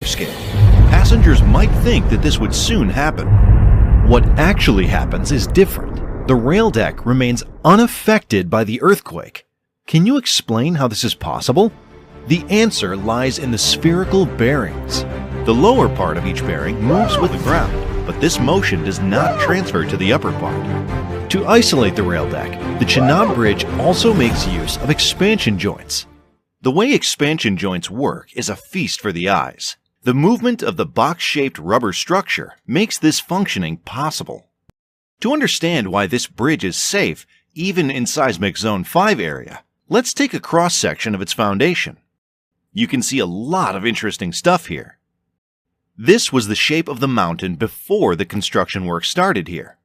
scale. Passengers might think that this would soon happen. What actually happens is different. The rail deck remains unaffected by the earthquake. Can you explain how this is possible? The answer lies in the spherical bearings. The lower part of each bearing moves with the ground, but this motion does not transfer to the upper part. To isolate the rail deck, the Chenab bridge also makes use of expansion joints. The way expansion joints work is a feast for the eyes. The movement of the box-shaped rubber structure makes this functioning possible. To understand why this bridge is safe, even in seismic zone 5 area, let's take a cross-section of its foundation. You can see a lot of interesting stuff here. This was the shape of the mountain before the construction work started here.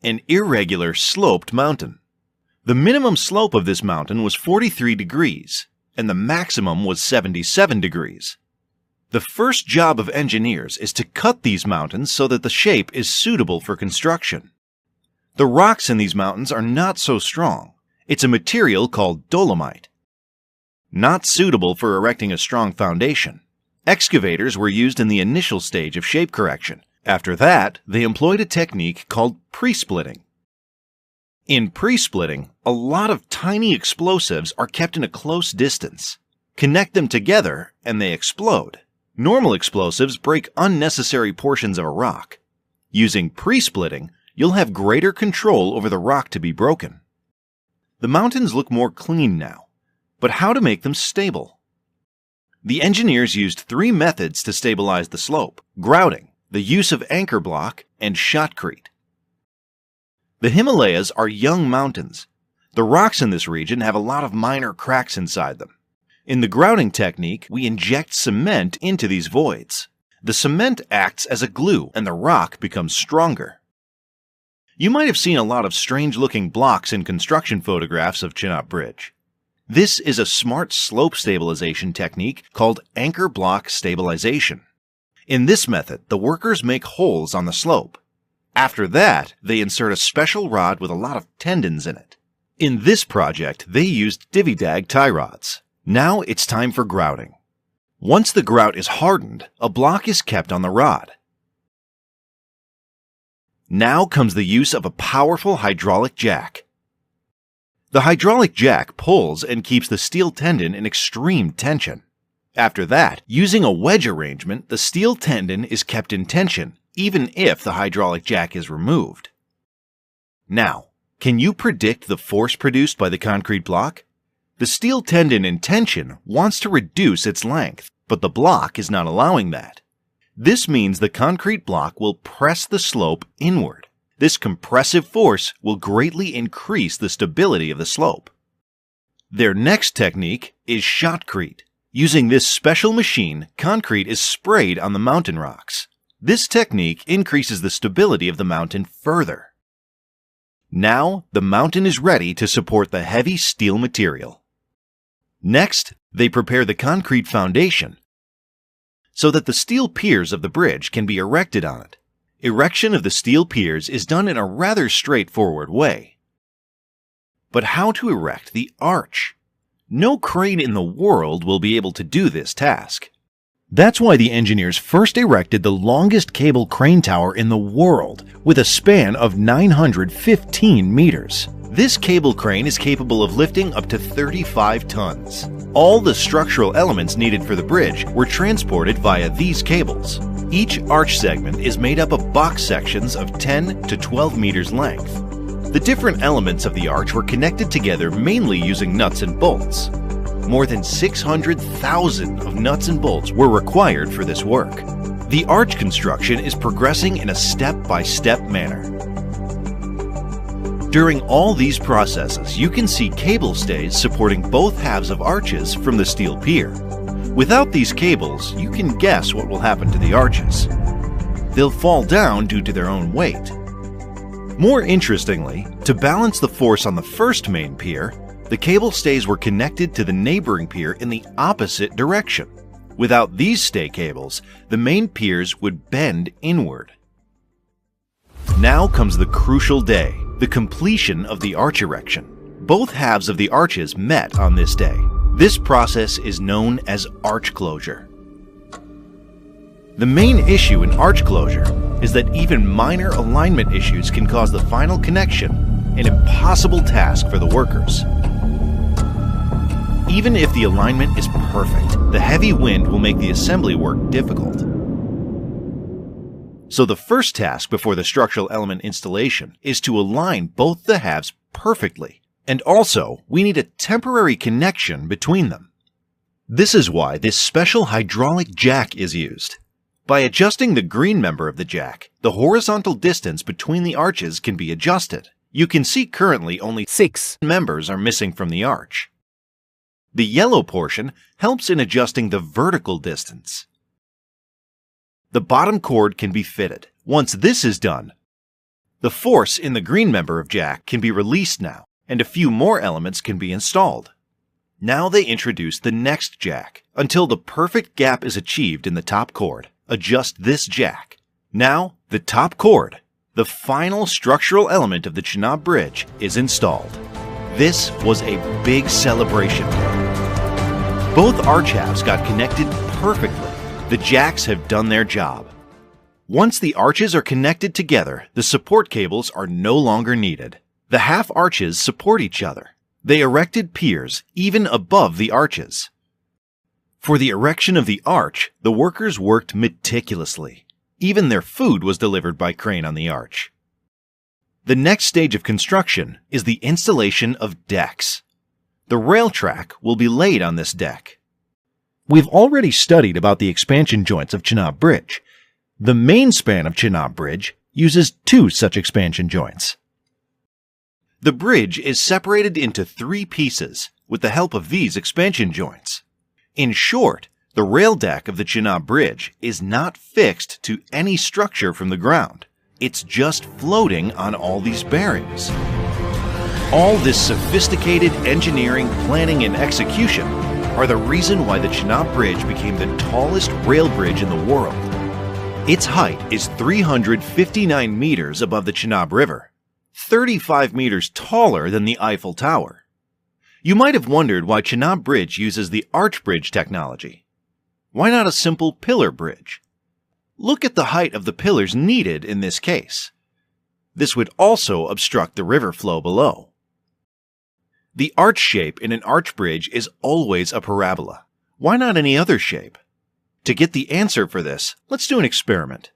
An irregular, sloped mountain. The minimum slope of this mountain was 43 degrees, and the maximum was 77 degrees. The first job of engineers is to cut these mountains so that the shape is suitable for construction. The rocks in these mountains are not so strong. It's a material called dolomite. Not suitable for erecting a strong foundation. Excavators were used in the initial stage of shape correction. After that, they employed a technique called pre-splitting. In pre-splitting, a lot of tiny explosives are kept in a close distance. Connect them together and they explode. Normal explosives break unnecessary portions of a rock. Using pre-splitting, you'll have greater control over the rock to be broken. The mountains look more clean now, but how to make them stable? The engineers used 3 methods to stabilize the slope: grouting, the use of anchor block, and shotcrete. The Himalayas are young mountains. The rocks in this region have a lot of minor cracks inside them. In the grouting technique, we inject cement into these voids. The cement acts as a glue and the rock becomes stronger. You might have seen a lot of strange-looking blocks in construction photographs of Chenab Bridge. This is a smart slope stabilization technique called anchor block stabilization. In this method, the workers make holes on the slope. After that, they insert a special rod with a lot of tendons in it. In this project, they used divvy-dag tie rods. Now it's time for grouting. Once the grout is hardened, a block is kept on the rod. Now comes the use of a powerful hydraulic jack. The hydraulic jack pulls and keeps the steel tendon in extreme tension. After that, using a wedge arrangement, the steel tendon is kept in tension, even if the hydraulic jack is removed. Now, can you predict the force produced by the concrete block? The steel tendon in tension wants to reduce its length, but the block is not allowing that. This means the concrete block will press the slope inward. This compressive force will greatly increase the stability of the slope. Their next technique is shotcrete. Using this special machine, concrete is sprayed on the mountain rocks. This technique increases the stability of the mountain further. Now, the mountain is ready to support the heavy steel material. Next, they prepare the concrete foundation so that the steel piers of the bridge can be erected on it. Erection of the steel piers is done in a rather straightforward way. But how to erect the arch? No crane in the world will be able to do this task. That's why the engineers first erected the longest cable crane tower in the world, with a span of 915 meters. This cable crane is capable of lifting up to 35 tons. All the structural elements needed for the bridge were transported via these cables. Each arch segment is made up of box sections of 10 to 12 meters length. The different elements of the arch were connected together mainly using nuts and bolts. More than 600,000 of nuts and bolts were required for this work. The arch construction is progressing in a step-by-step manner. During all these processes, you can see cable stays supporting both halves of arches from the steel pier. Without these cables, you can guess what will happen to the arches. They'll fall down due to their own weight. More interestingly, to balance the force on the first main pier, the cable stays were connected to the neighboring pier in the opposite direction. Without these stay cables, the main piers would bend inward. Now comes the crucial day, the completion of the arch erection. Both halves of the arches met on this day. This process is known as arch closure. The main issue in arch closure is that even minor alignment issues can cause the final connection an impossible task for the workers. Even if the alignment is perfect, the heavy wind will make the assembly work difficult. So the first task before the structural element installation is to align both the halves perfectly, and also we need a temporary connection between them. This is why this special hydraulic jack is used. By adjusting the green member of the jack, the horizontal distance between the arches can be adjusted. You can see currently only 6 members are missing from the arch. The yellow portion helps in adjusting the vertical distance. The bottom cord can be fitted. Once this is done, the force in the green member of jack can be released now, and a few more elements can be installed. Now they introduce the next jack. Until the perfect gap is achieved in the top cord, adjust this jack. Now, the top cord, the final structural element of the Chenab Bridge, is installed. This was a big celebration. Both arch halves got connected perfectly. The jacks have done their job. Once the arches are connected together, the support cables are no longer needed. The half arches support each other. They erected piers even above the arches. For the erection of the arch, the workers worked meticulously. Even their food was delivered by crane on the arch. The next stage of construction is the installation of decks. The rail track will be laid on this deck. We've already studied about the expansion joints of Chenab Bridge. The main span of Chenab Bridge uses 2 such expansion joints. The bridge is separated into 3 pieces with the help of these expansion joints. In short, the rail deck of the Chenab Bridge is not fixed to any structure from the ground. It's just floating on all these bearings. All this sophisticated engineering, planning, and execution are the reason why the Chenab Bridge became the tallest rail bridge in the world. Its height is 359 meters above the Chenab River, 35 meters taller than the Eiffel Tower. You might have wondered why Chenab Bridge uses the arch bridge technology. Why not a simple pillar bridge? Look at the height of the pillars needed in this case. This would also obstruct the river flow below. The arch shape in an arch bridge is always a parabola. Why not any other shape? To get the answer for this, let's do an experiment.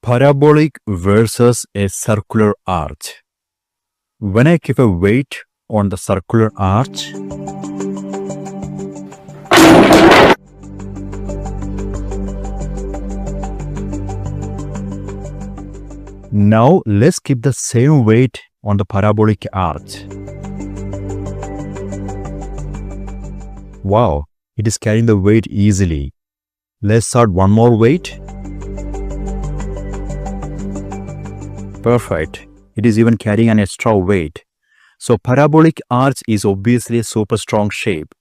Parabolic versus a circular arch. When I keep a weight on the circular arch, now let's keep the same weight on the parabolic arch. Wow, it is carrying the weight easily. Let's add one more weight. Perfect. It is even carrying an extra weight. So parabolic arch is obviously a super strong shape.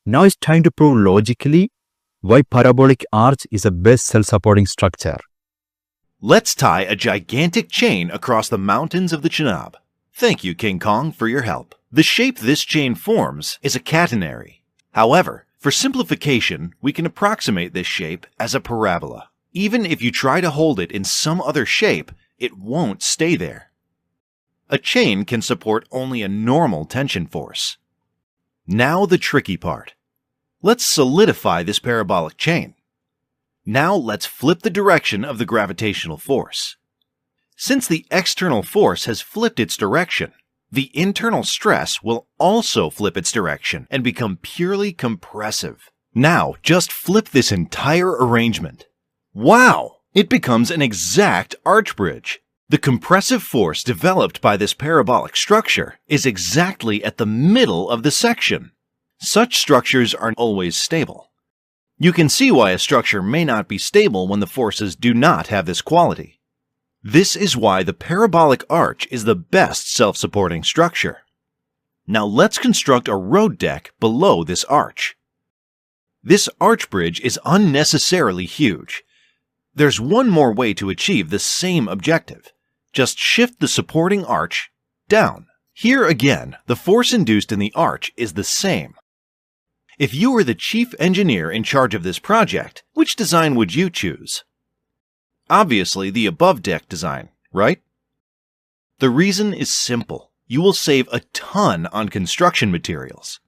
Now it's time to prove logically why parabolic arch is the best self-supporting structure. Let's tie a gigantic chain across the mountains of the Chenab. Thank you, King Kong, for your help. The shape this chain forms is a catenary. However, for simplification, we can approximate this shape as a parabola. Even if you try to hold it in some other shape, it won't stay there. A chain can support only a normal tension force. Now the tricky part. Let's solidify this parabolic chain. Now let's flip the direction of the gravitational force. Since the external force has flipped its direction, the internal stress will also flip its direction and become purely compressive. Now just flip this entire arrangement. Wow! It becomes an exact arch bridge. The compressive force developed by this parabolic structure is exactly at the middle of the section. Such structures aren't always stable. You can see why a structure may not be stable when the forces do not have this quality. This is why the parabolic arch is the best self-supporting structure. Now let's construct a road deck below this arch. This arch bridge is unnecessarily huge. There's one more way to achieve the same objective. Just shift the supporting arch down. Here again, the force induced in the arch is the same. If you were the chief engineer in charge of this project, which design would you choose? Obviously, the above deck design, right? The reason is simple. You will save a ton on construction materials.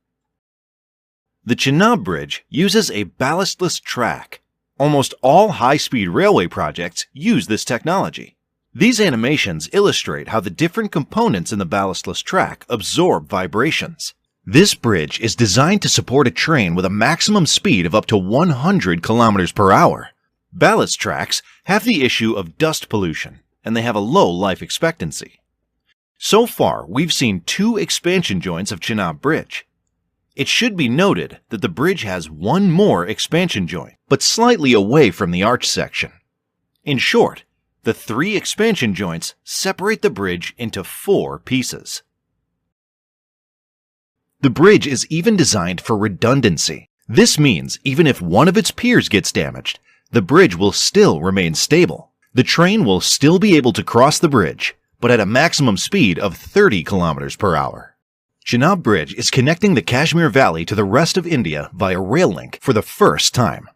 The Chenab Bridge uses a ballastless track. Almost all high-speed railway projects use this technology. These animations illustrate how the different components in the ballastless track absorb vibrations. This bridge is designed to support a train with a maximum speed of up to 100 kilometers per hour. Ballast tracks have the issue of dust pollution, and they have a low life expectancy. So far, we've seen 2 expansion joints of Chenab Bridge. It should be noted that the bridge has 1 more expansion joint, but slightly away from the arch section. In short, the 3 expansion joints separate the bridge into 4 pieces. The bridge is even designed for redundancy. This means even if one of its piers gets damaged, the bridge will still remain stable. The train will still be able to cross the bridge, but at a maximum speed of 30 kilometers per hour. Chenab Bridge is connecting the Kashmir Valley to the rest of India via rail link for the first time.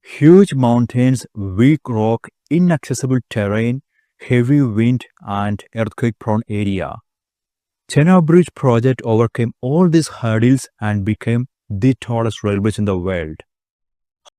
Huge mountains, weak rock, inaccessible terrain, heavy wind, and earthquake-prone area. Chenab Bridge project overcame all these hurdles and became the tallest railbridge in the world.